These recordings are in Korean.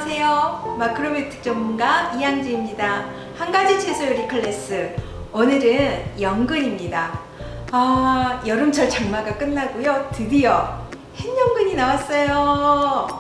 안녕하세요. 마크로메틱 전문가 이양지입니다. 한 가지 채소 요리 클래스. 오늘은 연근입니다. 여름철 장마가 끝나고요. 드디어 햇연근이 나왔어요.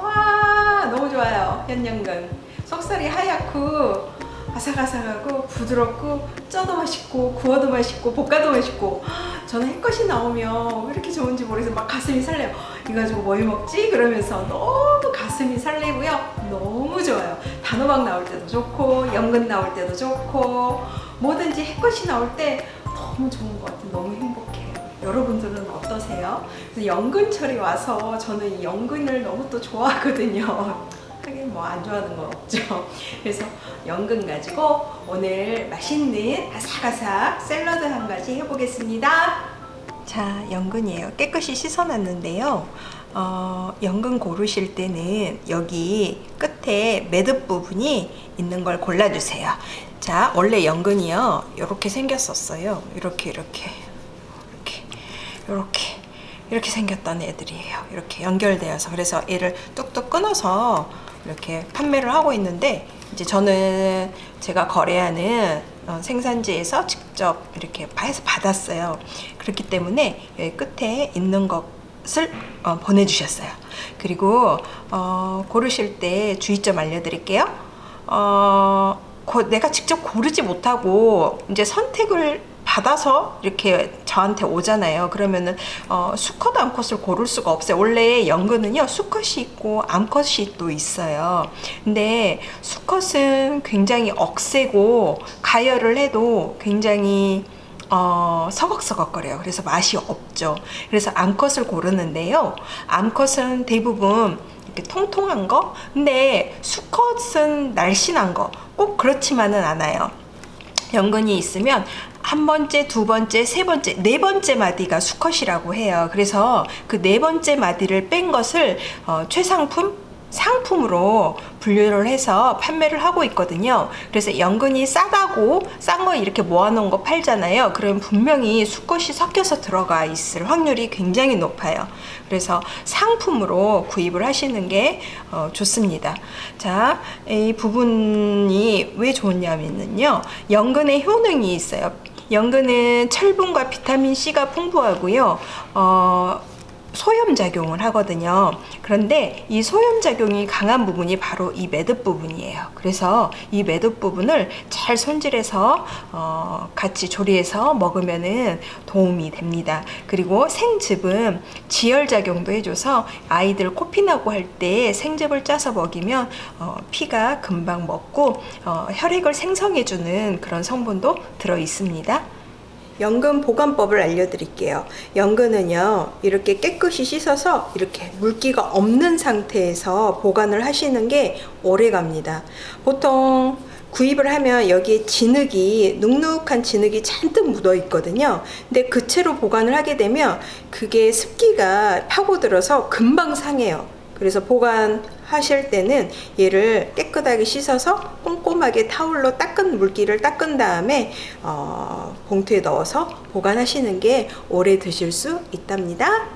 와, 너무 좋아요. 햇연근. 속살이 하얗고 아삭아삭하고 부드럽고 쪄도 맛있고 구워도 맛있고 볶아도 맛있고, 저는 햇것이 나오면 왜 이렇게 좋은지 모르겠어요. 막 가슴이 설레요. 이거 가지고 뭐 해먹지? 그러면서 너무 가슴이 설레고요. 너무 좋아요. 단호박 나올 때도 좋고 연근 나올 때도 좋고 뭐든지 햇것이 나올 때 너무 좋은 것 같아요. 너무 행복해요. 여러분들은 어떠세요? 연근철이 와서 저는 이 연근을 너무 또 좋아하거든요. 하긴 뭐 안 좋아하는 건 없죠. 그래서 연근 가지고 오늘 맛있는 아삭아삭 샐러드 한 가지 해보겠습니다. 자, 연근이에요. 깨끗이 씻어놨는데요. 연근 고르실 때는 여기 끝에 매듭 부분이 있는 걸 골라주세요. 자, 원래 연근이요, 이렇게 생겼었어요. 이렇게 생겼던 애들이에요. 이렇게 연결되어서. 그래서 얘를 뚝뚝 끊어서 이렇게 판매를 하고 있는데, 이제 저는 제가 거래하는 생산지에서 직접 이렇게 해서 받았어요. 그렇기 때문에 여기 끝에 있는 것을 보내주셨어요. 그리고 고르실 때 주의점 알려드릴게요. 내가 직접 고르지 못하고 이제 선택을 받아서 이렇게 저한테 오잖아요. 그러면은 수컷, 암컷을 고를 수가 없어요. 원래 연근은요, 수컷이 있고 암컷이 또 있어요. 근데 수컷은 굉장히 억세고 가열을 해도 굉장히 서걱서걱거려요. 그래서 맛이 없죠. 그래서 암컷을 고르는데요, 암컷은 대부분 이렇게 통통한 거, 근데 수컷은 날씬한 거 꼭 그렇지만은 않아요. 연근이 있으면 한 번째, 두 번째, 세 번째, 네 번째 마디가 수컷이라고 해요. 그래서 그 네 번째 마디를 뺀 것을 최상품, 상품으로 분류를 해서 판매를 하고 있거든요. 그래서 연근이 싸다고 싼 거 이렇게 모아놓은 거 팔잖아요. 그럼 분명히 수컷이 섞여서 들어가 있을 확률이 굉장히 높아요. 그래서 상품으로 구입을 하시는 게 좋습니다. 자, 이 부분이 왜 좋냐면요, 연근의 효능이 있어요. 연근은 철분과 비타민 C가 풍부하고요. 소염작용을 하거든요. 그런데 이 소염작용이 강한 부분이 바로 이 매듭 부분이에요. 그래서 이 매듭 부분을 잘 손질해서 같이 조리해서 먹으면은 도움이 됩니다. 그리고 생즙은 지혈작용도 해줘서 아이들 코피 나고 할 때 생즙을 짜서 먹이면 피가 금방 먹고 혈액을 생성해주는 그런 성분도 들어 있습니다. 연근 보관법을 알려드릴게요. 연근은요, 이렇게 깨끗이 씻어서 이렇게 물기가 없는 상태에서 보관을 하시는 게 오래 갑니다. 보통 구입을 하면 여기에 진흙이, 눅눅한 진흙이 잔뜩 묻어 있거든요. 근데 그 채로 보관을 하게 되면 그게 습기가 파고들어서 금방 상해요. 그래서 보관하실 때는 얘를 깨끗하게 씻어서 꼼꼼하게 타올로 물기를 닦은 다음에 봉투에 넣어서 보관하시는 게 오래 드실 수 있답니다.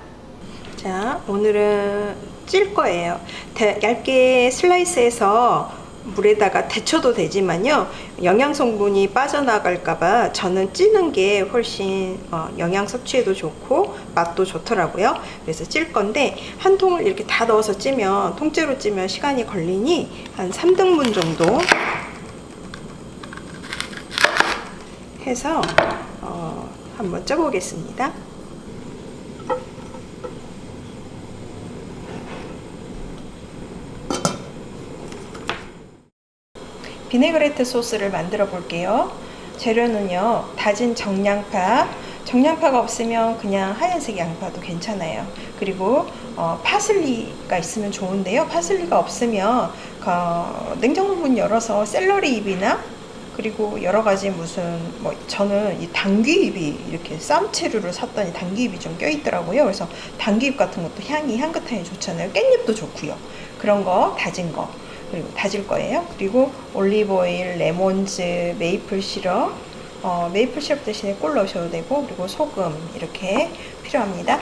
자, 오늘은 찔 거예요. 얇게 슬라이스해서 물에다가 데쳐도 되지만요, 영양 성분이 빠져나갈까봐 저는 찌는 게 훨씬 영양 섭취에도 좋고 맛도 좋더라고요. 그래서 찔 건데, 한 통을 이렇게 다 넣어서 찌면, 통째로 찌면 시간이 걸리니 한 3등분 정도 해서 한번 쪄보겠습니다. 비네그레트 소스를 만들어 볼게요. 재료는요, 다진 정량파가 없으면 그냥 하얀색 양파도 괜찮아요. 그리고 파슬리가 있으면 좋은데요, 파슬리가 없으면 냉장고 문 열어서 샐러리 잎이나, 그리고 여러 가지 저는 이 당귀잎이 이렇게 쌈채류를 샀더니 당귀잎이 좀 껴있더라고요. 그래서 당귀잎 같은 것도 향긋하니 좋잖아요. 깻잎도 좋고요. 그런 거 다진 거, 그리고 다질 거예요. 그리고 올리브오일, 레몬즙, 메이플 시럽, 메이플 시럽 대신에 꿀 넣으셔도 되고, 그리고 소금 이렇게 필요합니다.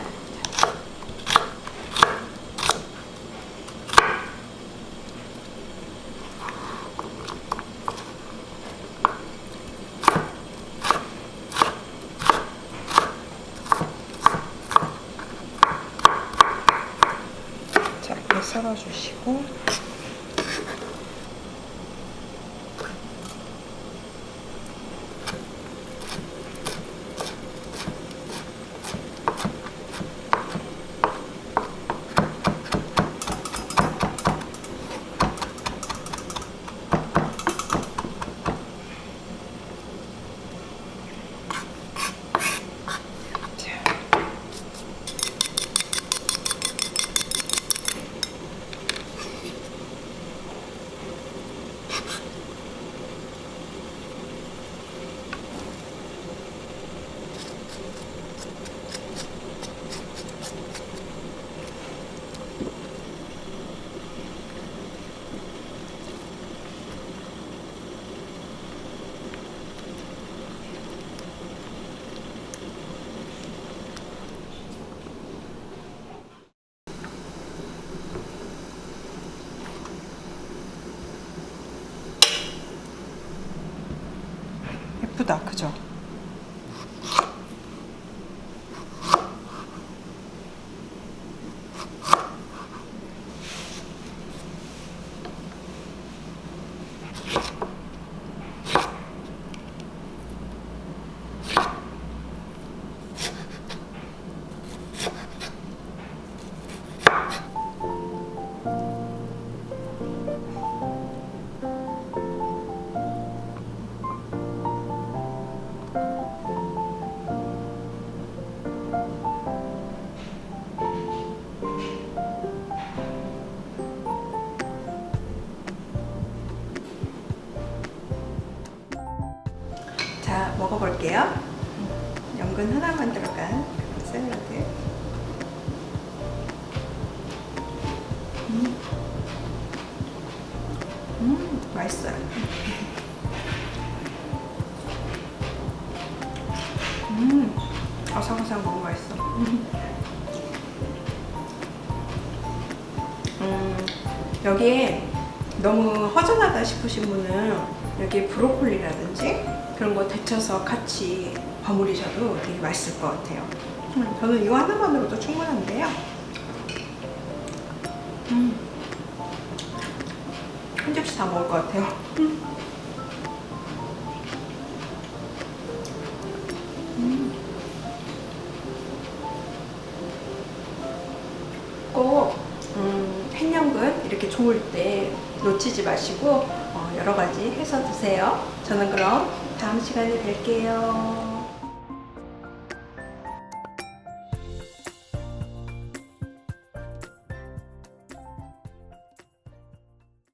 이쁘다, 그죠? 자, 먹어볼게요. 연근 하나만 들어간 샐러드. 맛있어요. 아삭아삭 너무 맛있어. 여기에 너무 허전하다 싶으신 분은 여기에 브로콜리라든지 그런 거 데쳐서 같이 버무리셔도 되게 맛있을 것 같아요. 저는 이거 하나만으로도 충분한데요. 한 접시 다 먹을 것 같아요. 꼭 햇년근 이렇게 좋을 때 놓치지 마시고 여러 가지 해서 드세요. 저는 그럼 다음 시간에 뵐게요.